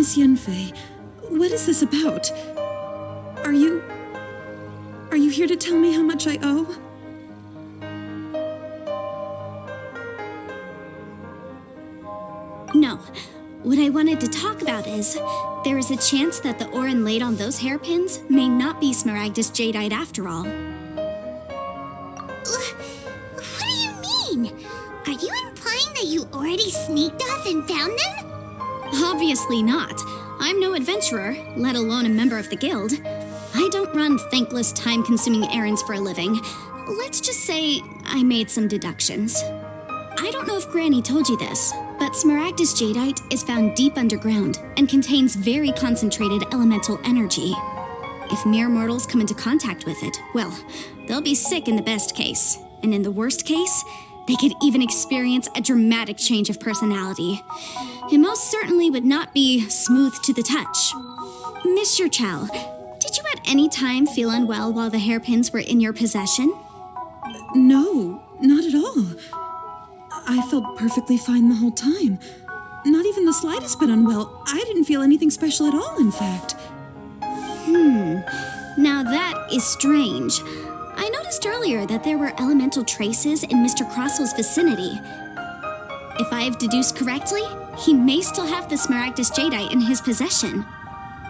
Miss Yunfei, what is this about? Are you here to tell me how much I owe? No. What I wanted to talk about is, there is a chance that the Orin laid on those hairpins may not be Smaragdus Jadeite after all. What do you mean? Are you implying that you already sneaked off and found them? Obviously not. I'm no adventurer, let alone a member of the guild. I don't run thankless, time-consuming errands for a living. Let's just say I made some deductions. I don't know if Granny told you this, but Smaragdus Jadeite is found deep underground and contains very concentrated elemental energy. If mere mortals come into contact with it, well, they'll be sick in the best case. And in the worst case, they could even experience a dramatic change of personality. It most certainly would not be smooth to the touch. Mr. Chow, did you at any time feel unwell while the hairpins were in your possession? No, not at all. I felt perfectly fine the whole time. Not even the slightest bit unwell. I didn't feel anything special at all, in fact. Now that is strange. I noticed earlier that there were elemental traces in Mr. Crossel's vicinity. If I have deduced correctly, he may still have the Smaragdus Jadeite in his possession.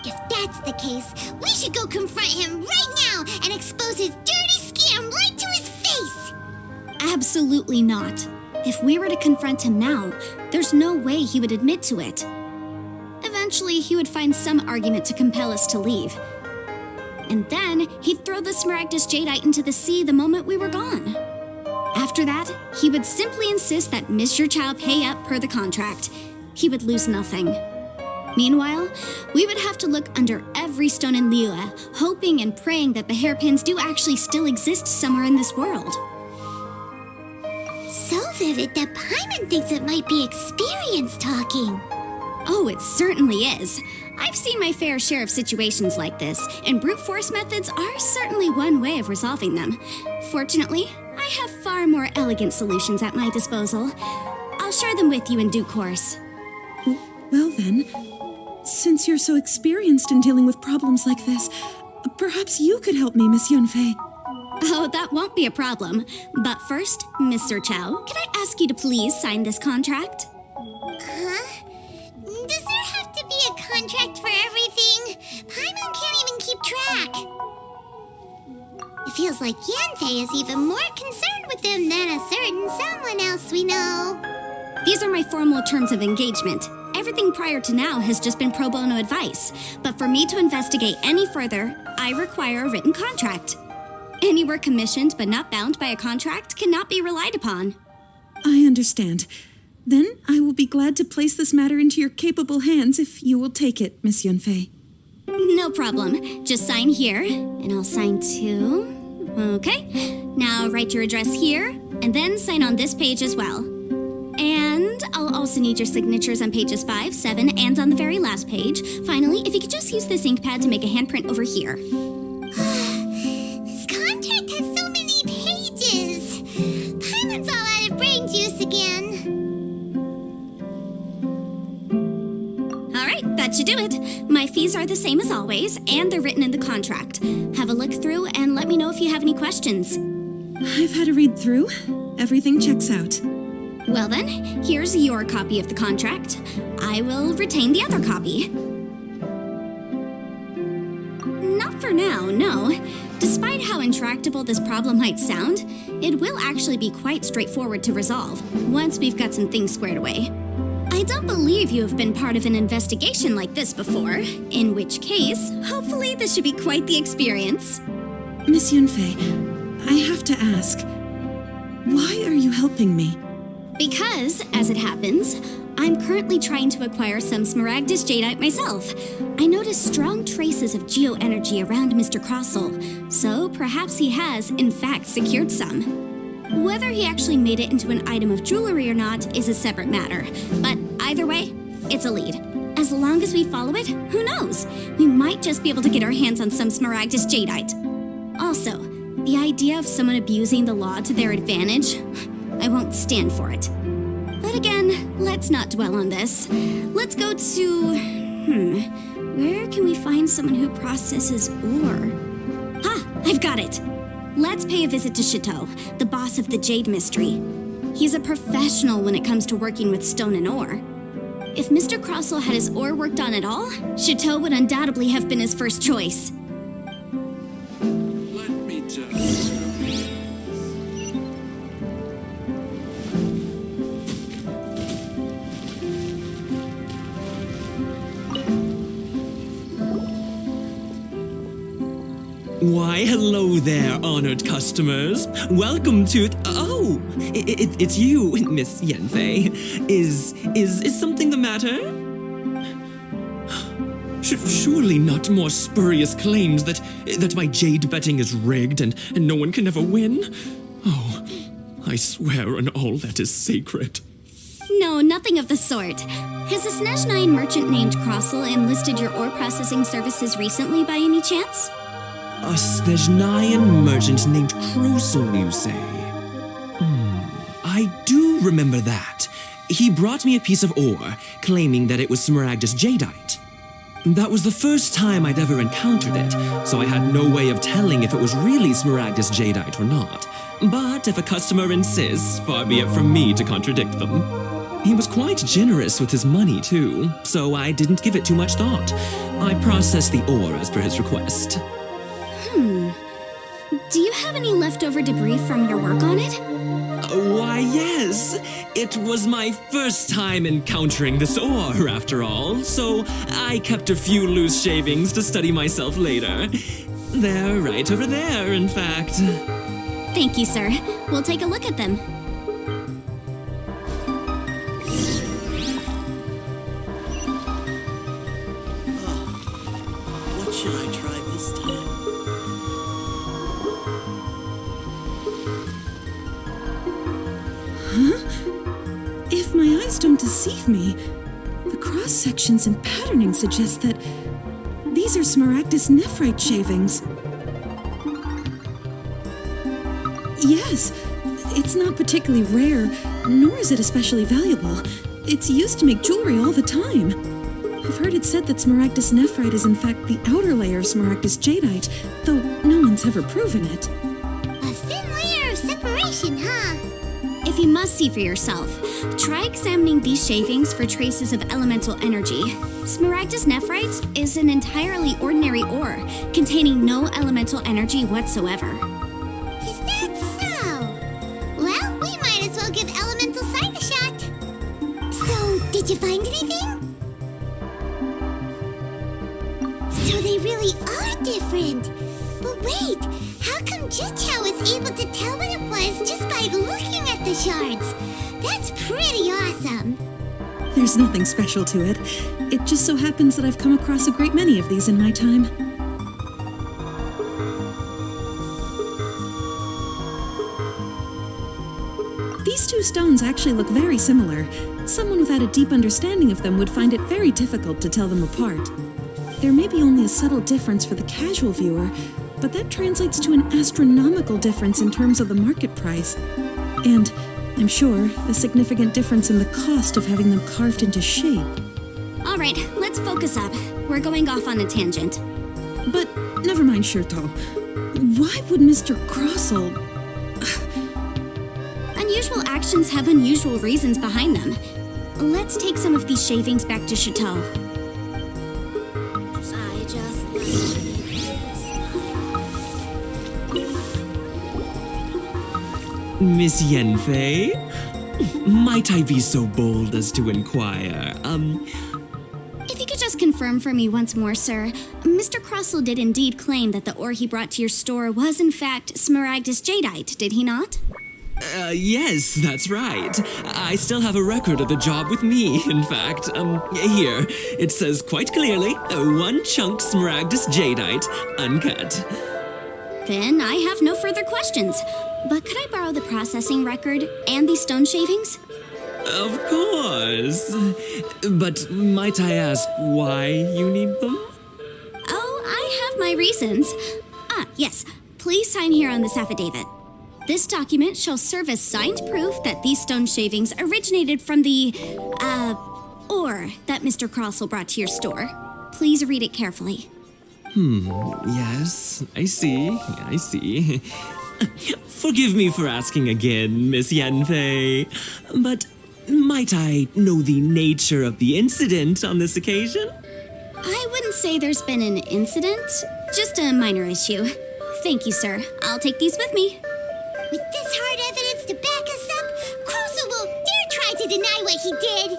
If that's the case, we should go confront him right now and expose his dirty scam right to his face! Absolutely not. If we were to confront him now, there's no way he would admit to it. Eventually, he would find some argument to compel us to leave. And then, he'd throw the Smaragdus Jadeite into the sea the moment we were gone. After that, he would simply insist that Mr. Chow pay up per the contract. He would lose nothing. Meanwhile, we would have to look under every stone in Liyue, hoping and praying that the hairpins do actually still exist somewhere in this world. So vivid that Paimon thinks it might be experience talking. Oh, it certainly is. I've seen my fair share of situations like this, and brute force methods are certainly one way of resolving them. Fortunately, I have far more elegant solutions at my disposal. I'll share them with you in due course. Well then, since you're so experienced in dealing with problems like this, perhaps you could help me, Miss Yunfei. Oh, that won't be a problem. But first, Mr. Chow, can I ask you to please sign this contract? Huh? Does there have to be a contract for everything? Paimon can't even keep track. It feels like Yanfei is even more concerned with them than a certain someone else we know. These are my formal terms of engagement. Everything prior to now has just been pro bono advice. But for me to investigate any further, I require a written contract. Any work commissioned but not bound by a contract cannot be relied upon. I understand. Then I will be glad to place this matter into your capable hands if you will take it, Miss Yunfei. No problem. Just sign here, and I'll sign too. Okay. Now write your address here, and then sign on this page as well. And I'll also need your signatures on pages 5, 7, and on the very last page. Finally, if you could just use this ink pad to make a handprint over here. This contract has so many pages. Paimon's all out of brain juice again. All right, that should do it. My fees are the same as always, and they're written in the contract. Have a look through and let me know if you have any questions. I've had a read through. Everything checks out. Well then, here's your copy of the contract. I will retain the other copy. Not for now, no. Despite how intractable this problem might sound, it will actually be quite straightforward to resolve, once we've got some things squared away. I don't believe you have been part of an investigation like this before, in which case, hopefully this should be quite the experience. Miss Yunfei, I have to ask, why are you helping me? Because, as it happens, I'm currently trying to acquire some Smaragdus Jadeite myself. I noticed strong traces of geoenergy around Mr. Crossel, so perhaps he has, in fact, secured some. Whether he actually made it into an item of jewelry or not is a separate matter, but either way, it's a lead. As long as we follow it, who knows? We might just be able to get our hands on some Smaragdus Jadeite. Also, the idea of someone abusing the law to their advantage, I won't stand for it. But again, let's not dwell on this. Let's go to Where can we find someone who processes ore? Ah, I've got it! Let's pay a visit to Chateau, the boss of the Jade Mystery. He's a professional when it comes to working with stone and ore. If Mr. Crossell had his ore worked on at all, Chateau would undoubtedly have been his first choice. Let me just... Why, hello there, honored customers. Welcome to... Oh, it's you, Miss Yenfei. Is something the matter? Surely not more spurious claims that my jade betting is rigged and no one can ever win? Oh, I swear on all that is sacred. No, nothing of the sort. Has a Snezhnine merchant named Crossell enlisted your ore processing services recently by any chance? A Snezhnine merchant named Crossell, you say? I do remember that. He brought me a piece of ore, claiming that it was Smaragdus Jadeite. That was the first time I'd ever encountered it, so I had no way of telling if it was really Smaragdus Jadeite or not. But if a customer insists, far be it from me to contradict them. He was quite generous with his money, too, so I didn't give it too much thought. I processed the ore as per his request. Do you have any leftover debris from your work on it? Why, yes. It was my first time encountering this ore, after all, so I kept a few loose shavings to study myself later. They're right over there, in fact. Thank you, sir. We'll take a look at them. What should I try this time? If my eyes don't deceive me, the cross-sections and patterning suggest that these are Smaragdus nephrite shavings. Yes, it's not particularly rare, nor is it especially valuable. It's used to make jewelry all the time. I've heard it said that Smaragdus nephrite is in fact the outer layer of Smaragdus jadeite, though no one's ever proven it. A thin layer of separation, huh? If you must see for yourself, try examining these shavings for traces of elemental energy. Smaragdus nephrite is an entirely ordinary ore, containing no elemental energy whatsoever. Is that so? Well, we might as well give elemental sight a shot. So, did you find anything? So they really are different. But wait, how come Jichao was able to tell what it was just by looking at the shards? That's pretty awesome. There's nothing special to it. It just so happens that I've come across a great many of these in my time. These two stones actually look very similar. Someone without a deep understanding of them would find it very difficult to tell them apart. There may be only a subtle difference for the casual viewer, but that translates to an astronomical difference in terms of the market price. And, I'm sure, a significant difference in the cost of having them carved into shape. All right, let's focus up. We're going off on a tangent. But never mind, Shirto. Why would Mr. Crossell... Unusual actions have unusual reasons behind them. Let's take some of these shavings back to Chateau. I just... Miss Yenfei? Might I be so bold as to inquire, If you could just confirm for me once more, sir. Mr. Crossell did indeed claim that the ore he brought to your store was in fact Smaragdus jadeite, did he not? Yes, that's right. I still have a record of the job with me, in fact. Here, it says quite clearly, 1 chunk Smaragdus jadeite, uncut. Then I have no further questions. But could I borrow the processing record and these stone shavings? Of course. But might I ask why you need them? Oh, I have my reasons. Yes. Please sign here on this affidavit. This document shall serve as signed proof that these stone shavings originated from the, ore that Mr. Crossell brought to your store. Please read it carefully. Yes, I see. Forgive me for asking again, Miss Yanfei, but might I know the nature of the incident on this occasion? I wouldn't say there's been an incident, just a minor issue. Thank you, sir. I'll take these with me. With this hard evidence to back us up, Crossell won't dare try to deny what he did.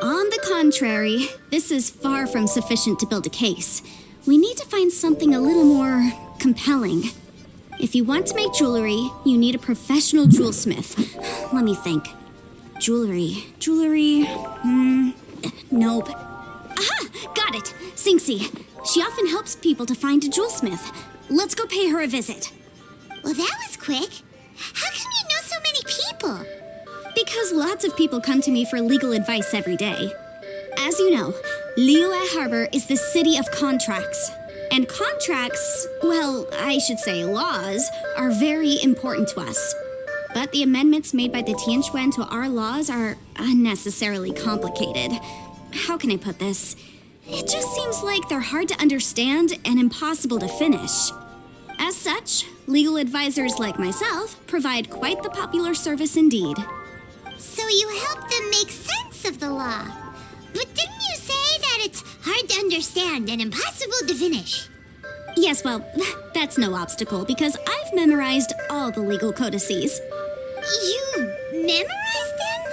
On the contrary, this is far from sufficient to build a case. We need to find something a little more compelling. If you want to make jewelry, you need a professional jewelsmith. Let me think. Jewelry. Nope. Aha! Got it! Sinxie. She often helps people to find a jewelsmith. Let's go pay her a visit. Well, that was quick. How come you know so many people? Because lots of people come to me for legal advice every day. As you know, Liyue Harbor is the city of contracts. And contracts, well, I should say laws, are very important to us. But the amendments made by the Tianquan to our laws are unnecessarily complicated. How can I put this? It just seems like they're hard to understand and impossible to finish. As such, legal advisors like myself provide quite the popular service indeed. So you help them make sense of the law. But didn't you say that it's hard to understand and impossible to finish? Yes, well, that's no obstacle because I've memorized all the legal codices. You memorized them?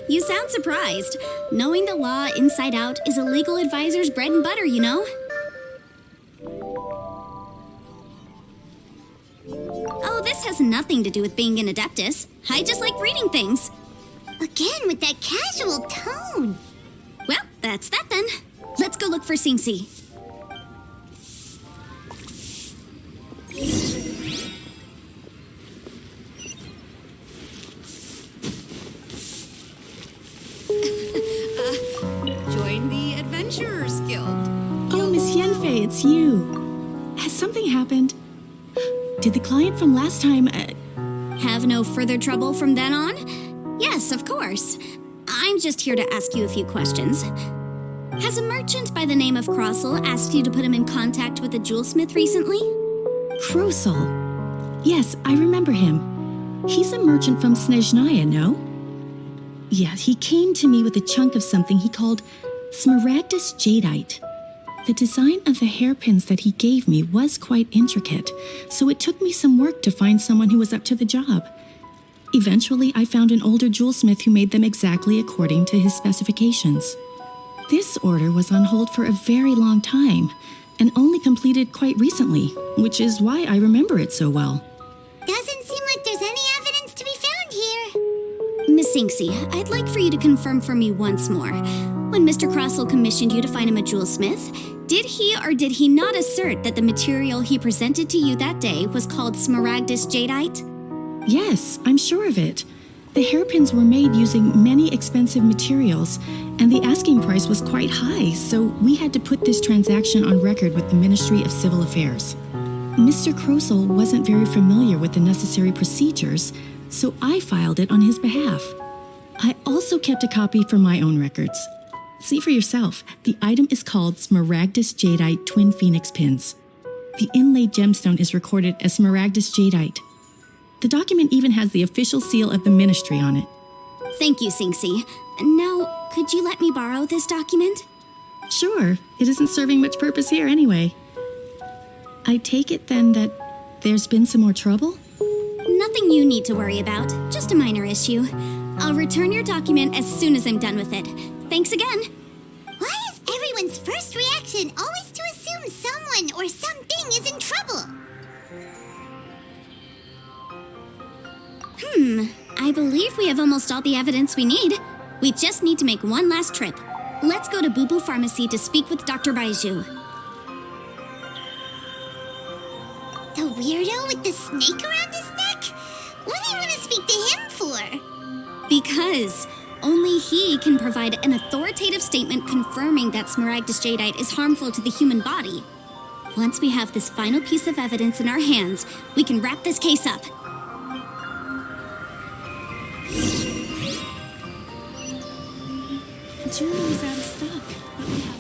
You sound surprised. Knowing the law inside out is a legal advisor's bread and butter, you know? Oh, this has nothing to do with being an adeptus. I just like reading things. Again, with that casual tone. Well, that's that then. Let's go look for Sinxie. Join the Adventurers Guild. Oh, Miss Yanfei, it's you. Has something happened? Did the client from last time... Have no further trouble from then on? Yes, of course. I'm just here to ask you a few questions. Has a merchant by the name of Crossell asked you to put him in contact with a jewelsmith recently? Crossell? Yes, I remember him. He's a merchant from Snezhnaya, no? Yeah, he came to me with a chunk of something he called Smaragdus Jadeite. The design of the hairpins that he gave me was quite intricate, so it took me some work to find someone who was up to the job. Eventually, I found an older jewelsmith who made them exactly according to his specifications. This order was on hold for a very long time, and only completed quite recently, which is why I remember it so well. Doesn't seem like there's any evidence to be found here. Miss Sinxie, I'd like for you to confirm for me once more. When Mr. Crossell commissioned you to find him a jewelsmith, did he or did he not assert that the material he presented to you that day was called Smaragdus Jadeite? Yes, I'm sure of it. The hairpins were made using many expensive materials, and the asking price was quite high, so we had to put this transaction on record with the Ministry of Civil Affairs. Mr. Crossell wasn't very familiar with the necessary procedures, so I filed it on his behalf. I also kept a copy for my own records. See for yourself, the item is called Smaragdus Jadeite Twin Phoenix Pins. The inlaid gemstone is recorded as Smaragdus Jadeite. The document even has the official seal of the ministry on it. Thank you, Sinxie. Now, could you let me borrow this document? Sure, it isn't serving much purpose here anyway. I take it then that there's been some more trouble? Nothing you need to worry about, just a minor issue. I'll return your document as soon as I'm done with it. Thanks again. Why is everyone's first reaction always to assume someone or something is in trouble? I believe we have almost all the evidence we need. We just need to make one last trip. Let's go to Boo Boo Pharmacy to speak with Dr. Baiju. The weirdo with the snake around his neck? What do you want to speak to him for? Because only he can provide an authoritative statement confirming that Smaragdus Jadeite is harmful to the human body. Once we have this final piece of evidence in our hands, we can wrap this case up. Junior's out of stock, but we